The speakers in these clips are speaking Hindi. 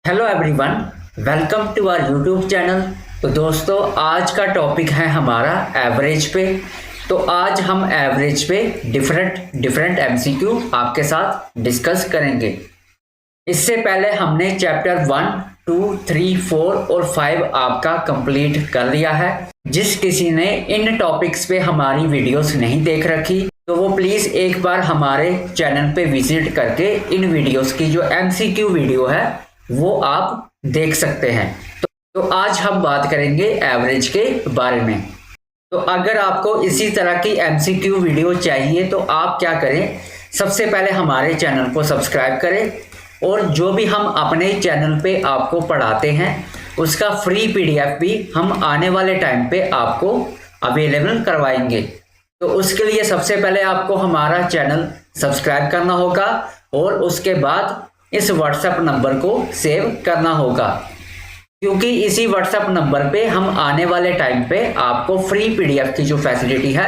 Hello everyone, welcome to our YouTube channel. तो दोस्तों, आज का टॉपिक है हमारा एवरेज पे। तो आज हम एवरेज पे डिफरेंट एमसीक्यू आपके साथ डिस्कस करेंगे। इससे पहले हमने चैप्टर 1, 2, 3, 4 और 5 आपका कंप्लीट कर लिया है। जिस किसी ने इन टॉपिक्स पे हमारी वीडियोस नहीं देख रखी तो वो प्लीज़ एक बार हमारे चैनल पे विजिट करके इन वीडियोस की जो एमसीक्यू वीडियो है वो आप देख सकते हैं। तो आज हम बात करेंगे एवरेज के बारे में। तो अगर आपको इसी तरह की एमसीक्यू वीडियो चाहिए तो आप क्या करें, सबसे पहले हमारे चैनल को सब्सक्राइब करें और जो भी हम अपने चैनल पे आपको पढ़ाते हैं उसका फ्री पीडीएफ भी हम आने वाले टाइम पे आपको अवेलेबल करवाएंगे। तो उसके लिए सबसे पहले आपको हमारा चैनल सब्सक्राइब करना होगा और उसके बाद इस व्हाट्सएप नंबर को सेव करना होगा, क्योंकि इसी व्हाट्सएप नंबर पे हम आने वाले टाइम पे आपको फ्री पीडीएफ की जो फैसिलिटी है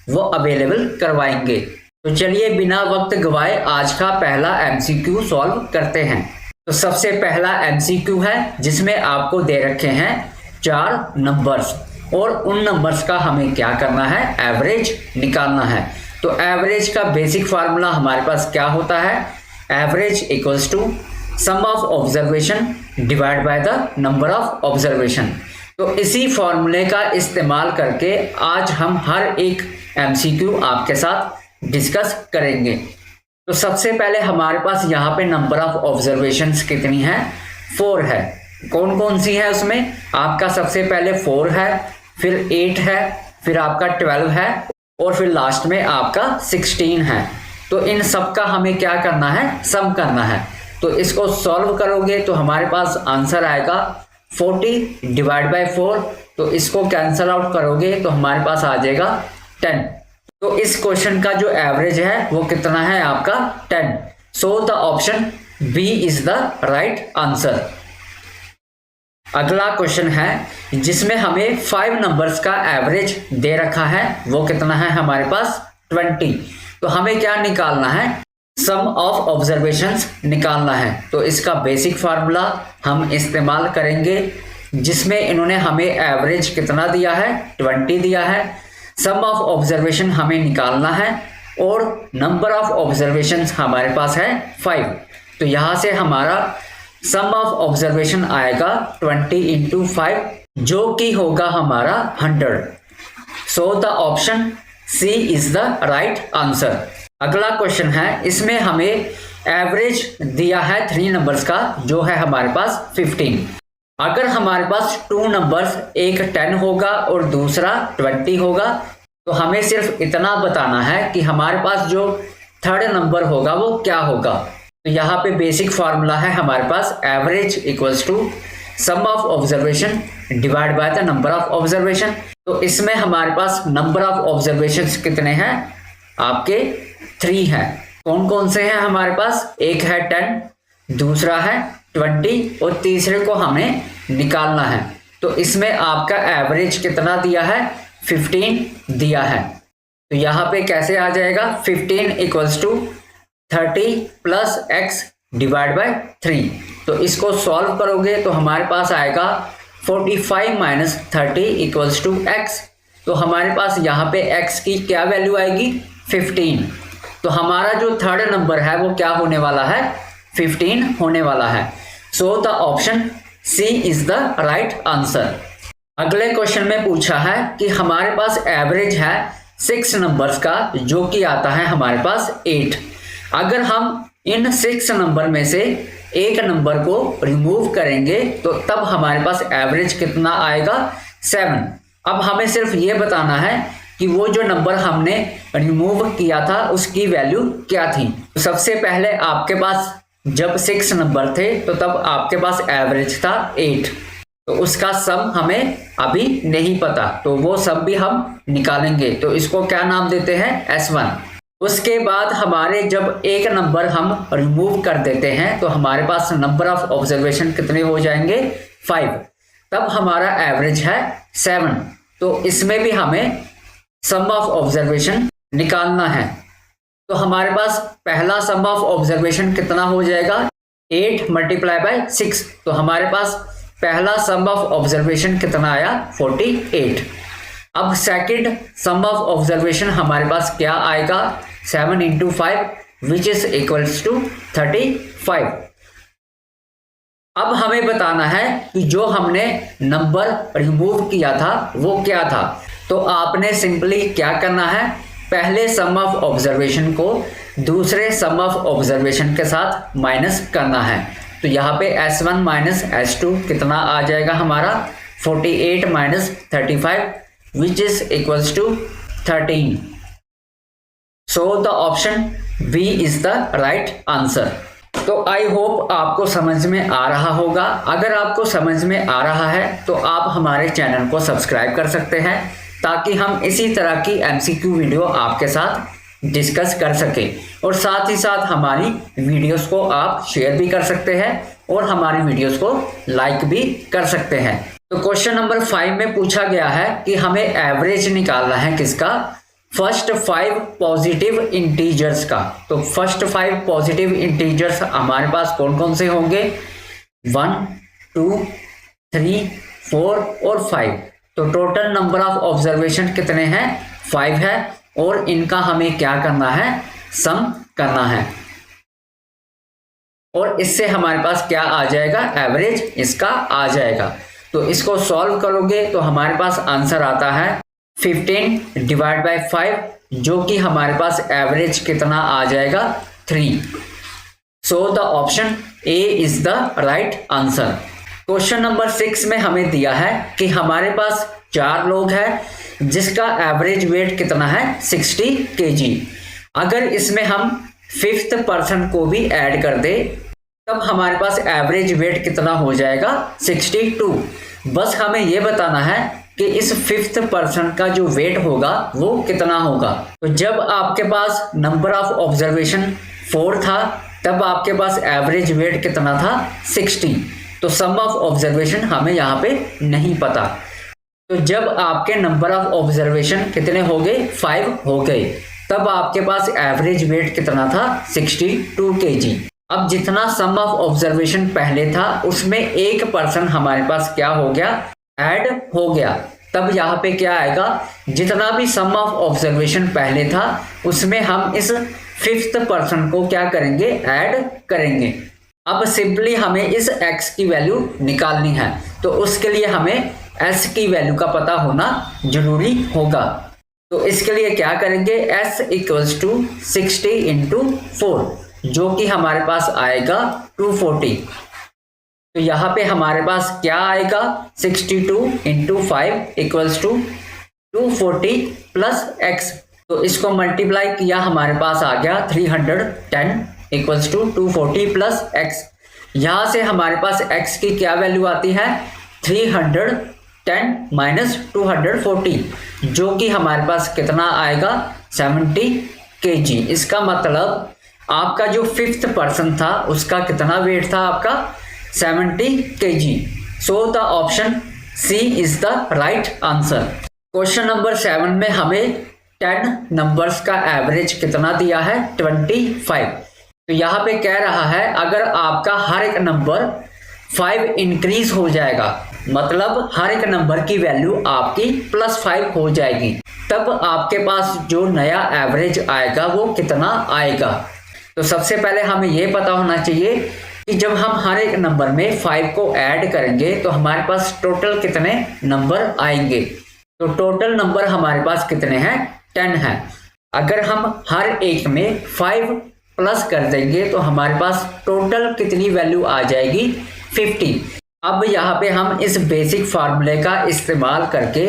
वो अवेलेबल करवाएंगे। तो चलिए बिना वक्त गवाए आज का पहला एमसीक्यू सॉल्व करते हैं। तो सबसे पहला एमसीक्यू है जिसमें आपको दे रखे हैं 4 नंबर्स और उन नंबर्स का हमें क्या करना है, एवरेज निकालना है। तो एवरेज का बेसिक फार्मूला हमारे पास क्या होता है, average equals to sum of observation divide by the number of observation. तो इसी फॉर्मूले का इस्तेमाल करके आज हम हर एक एमसीक्यू आपके साथ डिस्कस करेंगे। तो सबसे पहले हमारे पास यहाँ पे नंबर ऑफ ऑब्जर्वेशंस कितनी है, 4 है। कौन कौन सी है उसमें, आपका सबसे पहले 4 है, फिर 8 है, फिर आपका 12 है और फिर लास्ट में आपका 16 है। तो इन सब का हमें क्या करना है, सम करना है। तो इसको सॉल्व करोगे तो हमारे पास आंसर आएगा 40 डिवाइड बाय 4। तो इसको कैंसल आउट करोगे तो हमारे पास आ जाएगा 10। तो इस क्वेश्चन का जो एवरेज है वो कितना है, आपका 10। So the option B is the right answer. अगला क्वेश्चन है जिसमें हमें 5 नंबर्स का एवरेज दे रखा है, वो कितना है हमारे पास 20। तो हमें क्या निकालना है, सम ऑफ ऑब्जर्वेशंस निकालना है। तो इसका बेसिक फार्मूला हम इस्तेमाल करेंगे जिसमें इन्होंने हमें एवरेज कितना दिया है, 20 दिया है। सम ऑफ ऑब्जर्वेशन हमें निकालना है और नंबर ऑफ ऑब्जर्वेशंस हमारे पास है 5। तो यहाँ से हमारा सम ऑफ ऑब्जर्वेशन आएगा 20 इंटू 5 जो कि होगा हमारा 100। So the option C is the right answer. अगला क्वेश्चन है, इसमें हमें एवरेज दिया है 3 नंबर्स का जो है हमारे पास 15। अगर हमारे पास 2 नंबर्स, एक 10 होगा और दूसरा 20 होगा, तो हमें सिर्फ इतना बताना है कि हमारे पास जो थर्ड नंबर होगा वो क्या होगा। तो यहाँ पे बेसिक फार्मूला है हमारे पास average equals to sum of observation divide by the number of observation. तो इसमें हमारे पास नंबर ऑफ ऑब्जर्वेशंस कितने हैं, आपके 3 हैं। कौन कौन से हैं हमारे पास, एक है 10, दूसरा है 20 और तीसरे को हमें निकालना है। तो इसमें आपका एवरेज कितना दिया है, 15 दिया है। तो यहाँ पे कैसे आ जाएगा, 15 equals to 30 plus x divide by 3। तो इसको सॉल्व करोगे तो हमारे पास आएगा 45 माइनस 30 इक्वल्स टू x। तो हमारे पास यहाँ पे x की क्या वैल्यू आएगी, 15। तो हमारा जो थर्ड नंबर है वो क्या होने वाला है, 15 होने वाला है। So the option C is the right answer. अगले क्वेश्चन में पूछा है कि हमारे पास एवरेज है 6 नंबर्स का जो कि आता है हमारे पास 8। अगर हम इन 6 नंबर में से एक नंबर को रिमूव करेंगे तो तब हमारे पास एवरेज कितना आएगा, 7। अब हमें सिर्फ ये बताना है कि वो जो नंबर हमने रिमूव किया था उसकी वैल्यू क्या थी। सबसे पहले आपके पास जब 6 नंबर थे तो तब आपके पास एवरेज था 8। तो उसका सम हमें अभी नहीं पता, तो वो सब भी हम निकालेंगे। तो इसको क्या नाम देते हैं, S1। उसके बाद हमारे जब एक नंबर हम रिमूव कर देते हैं तो हमारे पास नंबर ऑफ ऑब्जर्वेशन कितने हो जाएंगे, 5। तब हमारा एवरेज है 7। तो इसमें भी हमें सम ऑफ ऑब्जर्वेशन निकालना है। तो हमारे पास पहला सम ऑफ ऑब्जर्वेशन कितना हो जाएगा, 8 मल्टीप्लाई बाय 6, तो हमारे पास पहला सम ऑफ ऑब्जर्वेशन कितना आया 48। अब सेकंड सम ऑफ ऑब्जर्वेशन हमारे पास क्या आएगा 7 into 5 which is equals to 35। अब हमें बताना है कि जो हमने नंबर रिमूव किया था वो क्या था। तो आपने सिंपली क्या करना है, पहले सम ऑफ ऑब्जर्वेशन को दूसरे सम ऑफ ऑब्जर्वेशन के साथ माइनस करना है। तो यहाँ पे S1 माइनस S2 कितना आ जाएगा हमारा 48 minus 35 which is equals to 13। So the option B is the right answer. तो आई होप आपको समझ में आ रहा होगा। अगर आपको समझ में आ रहा है तो आप हमारे चैनल को सब्सक्राइब कर सकते हैं ताकि हम इसी तरह की MCQ वीडियो आपके साथ डिस्कस कर सके, और साथ ही साथ हमारी वीडियोस को आप शेयर भी कर सकते हैं और हमारी वीडियोस को लाइक भी कर सकते हैं। तो क्वेश्चन नंबर 5 में पूछा गया है कि हमें एवरेज निकालना है किसका, फर्स्ट 5 पॉजिटिव इंटीजर्स का। तो फर्स्ट 5 पॉजिटिव इंटीजर्स हमारे पास कौन कौन से होंगे 1 2 3 4 और 5। तो टोटल नंबर ऑफ ऑब्जर्वेशन कितने हैं 5 है, और इनका हमें क्या करना है सम करना है, और इससे हमारे पास क्या आ जाएगा एवरेज इसका आ जाएगा। तो इसको सॉल्व करोगे तो हमारे पास आंसर आता है 15 डिवाइड बाय 5 जो कि हमारे पास एवरेज कितना आ जाएगा 3। सो the option A is the right answer. Question number 6 में हमें दिया है कि हमारे पास 4 लोग हैं जिसका एवरेज वेट कितना है 60 kg। अगर इसमें हम 5th पर्सन को भी ऐड कर दे तब हमारे पास एवरेज वेट कितना हो जाएगा 62। बस हमें यह बताना है कि इस 5th पर्सन का जो वेट होगा वो कितना होगा। तो जब आपके पास नंबर ऑफ ऑब्जर्वेशन 4 था तब आपके पास एवरेज वेट कितना था 60। तो सम ऑफ ऑब्जर्वेशन हमें यहाँ पे नहीं पता। तो जब आपके नंबर ऑफ ऑब्जर्वेशन कितने हो गए 5 हो गए तब आपके पास एवरेज वेट कितना था 62 kg। अब जितना सम ऑफ ऑब्जर्वेशन पहले था उसमें 1 पर्सन हमारे पास क्या हो गया ऐड हो गया। तब यहाँ पे क्या आएगा जितना भी सम ऑफ ऑब्जर्वेशन पहले था उसमें हम इस 5th पर्सन को क्या करेंगे ऐड करेंगे। अब सिंपली हमें इस x की वैल्यू निकालनी है, तो उसके लिए हमें s की वैल्यू का पता होना जरूरी होगा। तो इसके लिए क्या करेंगे s इक्वल्स टू 60 इंटू 4 जो कि हमारे पास आएगा 240। तो यहाँ पे हमारे पास क्या आएगा 62 into 5 equals to 240 plus x। तो इसको मल्टीप्लाई किया हमारे पास आ गया 310 इक्वल्स टू 240 प्लस x। यहाँ से हमारे पास x की क्या वैल्यू आती है 310 माइनस 240 जो कि हमारे पास कितना आएगा 70 kg। इसका मतलब आपका जो 5th पर्सन था उसका कितना वेट था आपका 70 kg। So the option C is the right answer. Question number 7 में हमें 10 नंबर्स का एवरेज कितना दिया है 25। तो यहाँ पे कह रहा है अगर आपका हर एक नंबर 5 इंक्रीज हो जाएगा, मतलब हर एक नंबर की वैल्यू आपकी +5 हो जाएगी, तब आपके पास जो नया एवरेज आएगा वो कितना आएगा। तो सबसे पहले हमें ये पता होना चाहिए कि जब हम हर एक नंबर में 5 को ऐड करेंगे तो हमारे पास टोटल कितने नंबर आएंगे। तो टोटल नंबर हमारे पास कितने हैं 10 है। अगर हम हर एक में 5 प्लस कर देंगे तो हमारे पास टोटल कितनी वैल्यू आ जाएगी 50। अब यहाँ पे हम इस बेसिक फार्मूले का इस्तेमाल करके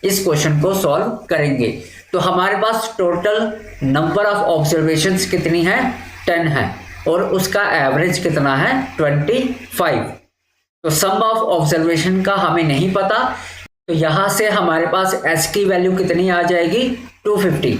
इस क्वेश्चन को सॉल्व करेंगे। तो हमारे पास टोटल नंबर ऑफ ऑब्जर्वेशंस कितनी है 10 है और उसका एवरेज कितना है 25। तो सम ऑफ ऑब्जर्वेशन का हमें नहीं पता, तो यहां से हमारे पास s की वैल्यू कितनी आ जाएगी 250।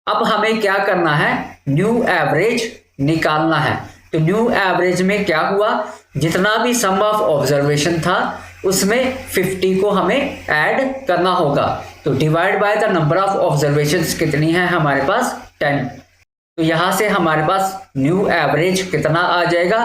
अब हमें क्या करना है न्यू एवरेज निकालना है। तो न्यू एवरेज में क्या हुआ जितना भी सम ऑफ ऑब्जर्वेशन था उसमें 50 को हमें ऐड करना होगा। तो divide by the number of observations कितनी है हमारे पास 10। तो यहाँ से हमारे पास न्यू एवरेज कितना आ जाएगा,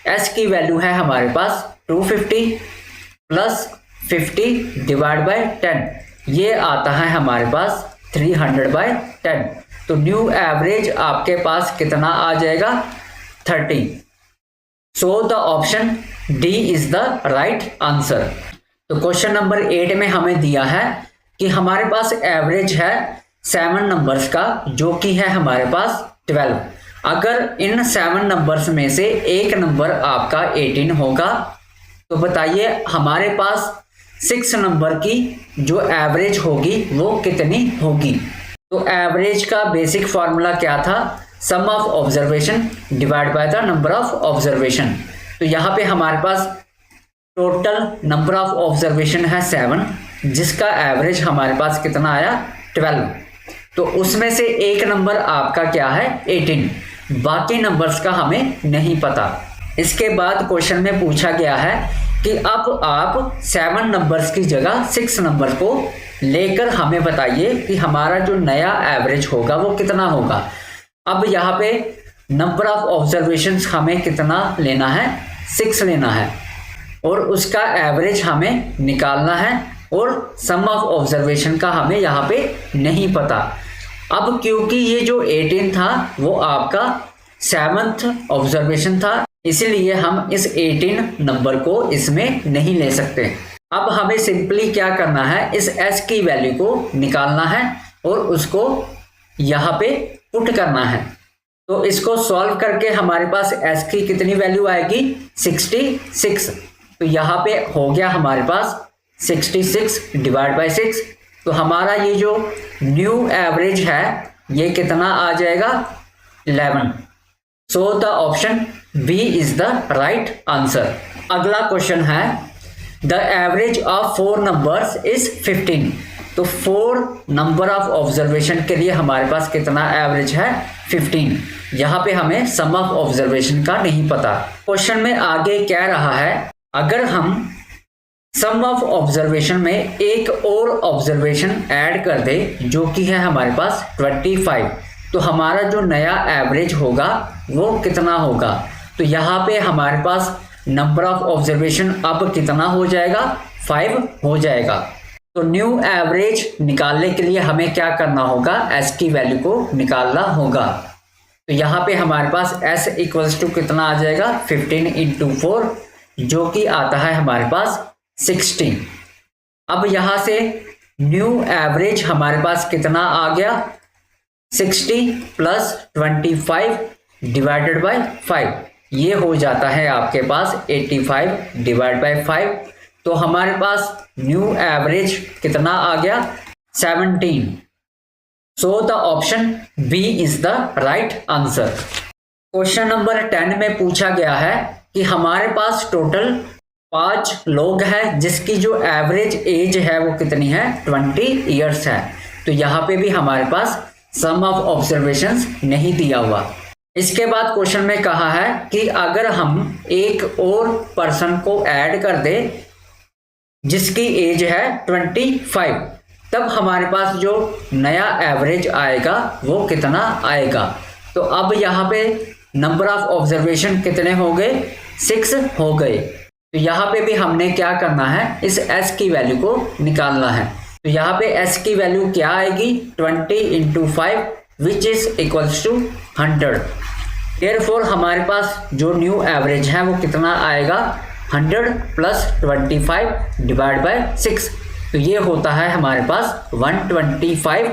एस की वैल्यू है हमारे पास 250 प्लस 50 डिवाइड बाय 10, ये आता है हमारे पास 300 बाय 10। तो न्यू एवरेज आपके पास कितना आ जाएगा, 30। सो the option D is the right answer. तो क्वेश्चन नंबर 8 में हमें दिया है कि हमारे पास एवरेज है 7 नंबर्स का, जो कि है हमारे पास 12। अगर इन 7 नंबर्स में से एक नंबर आपका 18 होगा, तो बताइए हमारे पास 6 नंबर की जो एवरेज होगी वो कितनी होगी। तो एवरेज का बेसिक फॉर्मूला क्या था, sum of observation divide by the number of observation. तो यहाँ पे हमारे पास टोटल नंबर ऑफ ऑब्जर्वेशन है 7, जिसका एवरेज हमारे पास कितना आया 12। तो उसमें से एक नंबर आपका क्या है 18, बाकी नंबर्स का हमें नहीं पता। इसके बाद क्वेश्चन में पूछा गया है कि अब आप 7 नंबर्स की जगह 6 नंबर को लेकर हमें बताइए कि हमारा जो नया एवरेज होगा वो कितना होगा। अब यहाँ पे नंबर ऑफ ऑब्जर्वेशंस हमें कितना लेना है, 6 लेना है, और उसका एवरेज हमें निकालना है, और सम ऑफ ऑब्जर्वेशन का हमें यहाँ पे नहीं पता। अब क्योंकि ये जो 18 था वो आपका 7th ऑब्जर्वेशन था, इसलिए हम इस 18 नंबर को इसमें नहीं ले सकते। अब हमें सिंपली क्या करना है, इस s की वैल्यू को निकालना है और उसको यहाँ पे पुट करना है। तो इसको सॉल्व करके हमारे पास s की कितनी वैल्यू आएगी, 66। तो यहाँ पे हो गया हमारे पास 66 डिवाइड बाय 6। तो हमारा ये जो न्यू एवरेज है ये कितना आ जाएगा, 11। So the option B is the right answer. अगला क्वेश्चन है, the average of 4 numbers is 15। तो 4 नंबर ऑफ ऑब्जर्वेशन के लिए हमारे पास कितना एवरेज है, 15। यहाँ पे हमें सम ऑफ ऑब्जर्वेशन का नहीं पता। क्वेश्चन में आगे क्या रहा है, अगर हम सम ऑफ ऑब्जर्वेशन में एक और ऑब्जर्वेशन ऐड कर दे जो कि है हमारे पास 25, तो हमारा जो नया एवरेज होगा वो कितना होगा। तो यहाँ पे हमारे पास नंबर ऑफ ऑब्जर्वेशन अब कितना हो जाएगा, 5 हो जाएगा। तो न्यू एवरेज निकालने के लिए हमें क्या करना होगा, s की वैल्यू को निकालना होगा। तो यहाँ पे हमारे पास s इक्वल्स टू कितना आ जाएगा, 15 इंटू 4, जो कि आता है हमारे पास 60। अब यहाँ से न्यू एवरेज हमारे पास कितना आ गया, 60 प्लस 25 डिवाइडेड बाय 5, ये हो जाता है आपके पास 85 डिवाइड बाय 5। तो हमारे पास न्यू एवरेज कितना आ गया, 17। So the option B is the right answer. Question number 10 में पूछा गया है कि हमारे पास टोटल 5 लोग हैं जिसकी जो एवरेज एज है वो कितनी है, 20 ईयर्स है। तो यहाँ पे भी हमारे पास सम ऑफ ऑब्जर्वेशंस नहीं दिया हुआ। इसके बाद क्वेश्चन में कहा है कि अगर हम एक और पर्सन को ऐड कर दे जिसकी एज है 25, तब हमारे पास जो नया एवरेज आएगा वो कितना आएगा। तो अब यहाँ पे नंबर ऑफ ऑब्जर्वेशन कितने हो गए, 6 हो गए। तो यहाँ पे भी हमने क्या करना है, इस s की वैल्यू को निकालना है। तो यहाँ पे s की वैल्यू क्या आएगी, 20 into 5 which is equals to 100। Therefore हमारे पास जो न्यू एवरेज है वो कितना आएगा, 100 प्लस 25 डिवाइड बाय 6। तो ये होता है हमारे पास 125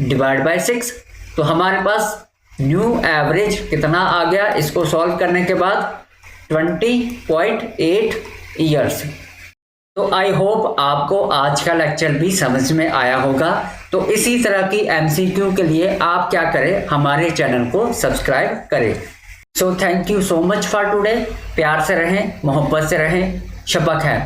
डिवाइड बाय 6। तो हमारे पास न्यू एवरेज कितना आ गया, इसको सॉल्व करने के बाद 20.8 ईयर्स। तो आई होप आपको आज का लेक्चर भी समझ में आया होगा। तो इसी तरह की MCQ के लिए आप क्या करें, हमारे चैनल को सब्सक्राइब करें। So thank you so much for today. प्यार से रहें, मोहब्बत से रहें। शब्बा खैर।